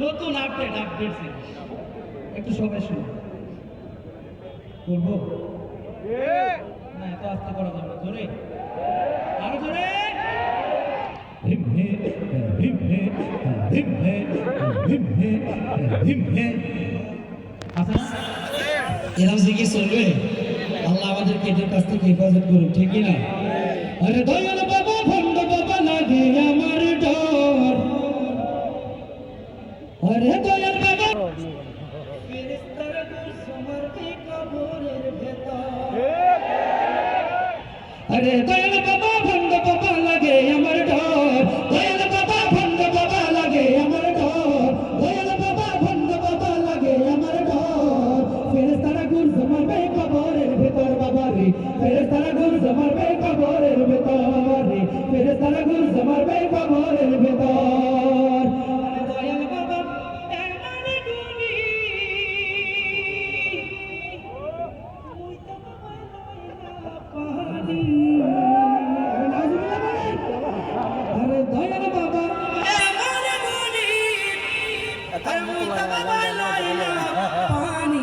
নতুন আপডেট একটু সবাই শুনো বলবো না, এত আস্তে করা যাবে না, জোরে আরো জোরে। এরকম জিকির চলবে, আল্লাহ আমাদেরকে এদের কাছ থেকে হেফাজত করুন, ঠিক না? আরে দয়াল বাবা ভণ্ড বাবা লাগে আমার ডর, আরে দয়াল বাবা ফেরেশতারা সমর্পে কবরের ভেতর, আরে দয়াল বাবা ভণ্ড বাবা লাগে আমার ডর, দয়াল বাবা ভণ্ড বাবা লাগে আমার ডর, দয়াল বাবা ভণ্ড বাবা লাগে আমার ডর, ফেরেশতারা গুল সমর্পে কবরের ভেতর বাবা রে, ফেরেশতারা গুল সমর্পে কবরের ভেতর রে, ফেরেশতারা গুল সমর্পে কবরের ভেতর। দয়াল বাবা এমন গুণী মুই তো পাহাড়ি, আরে দয়াল বাবা এমন গুণী মুই তো পানি,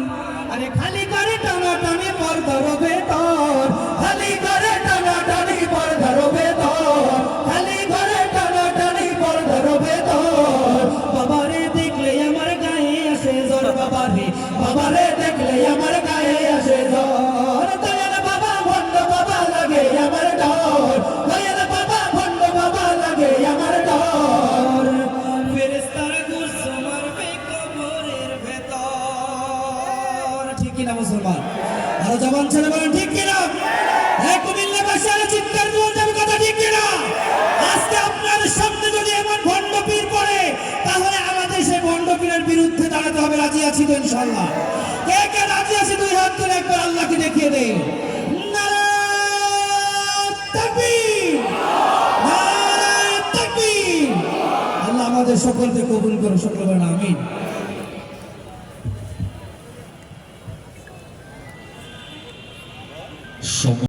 আরে খালি করে টানা টানি পর ধরো ভেতর, খালি করে টানা টানি পর ধরো ভেতর, খালি করে টানা টানি পর ধরো ভেতর, বাবারে দেখলে আমার গায়ে আসে জ্বর, বাবারে বাবারে দেখলে আমার গায়ে আসে জ্বর, দয়াল বাবা ভণ্ড বাবা লাগে আমার ডর, দয়াল বাবা ভণ্ড বাবা লাগে আমার ডর, ফেরেশতারা ঘুষ মারবে কবরের ভেতর, ঠিক কিনা মুসলমান? আরো জবান ছেলে বলেন ঠিক কিনা? কুমিল্লা বাসার চিৎকার বলতে হবে কথা, ঠিক কিনা? আজকে আপনার সামনে যদি এমন ভণ্ড পীর পড়ে তাহলে আমাদের সেই ভণ্ড পীরের বিরুদ্ধে দাঁড়াতে হবে। রাজি আছি তো ইনশাআল্লাহ? কে কে রাজি আছে দুই হাত তুলে একবার আল্লাহকে দেখিয়ে দেন। নারায়ে তাকবীর, নারায়ে তাকবীর। আল্লাহ আমাদের সকলকে কবুল করুন, সকল বলেন আমিন।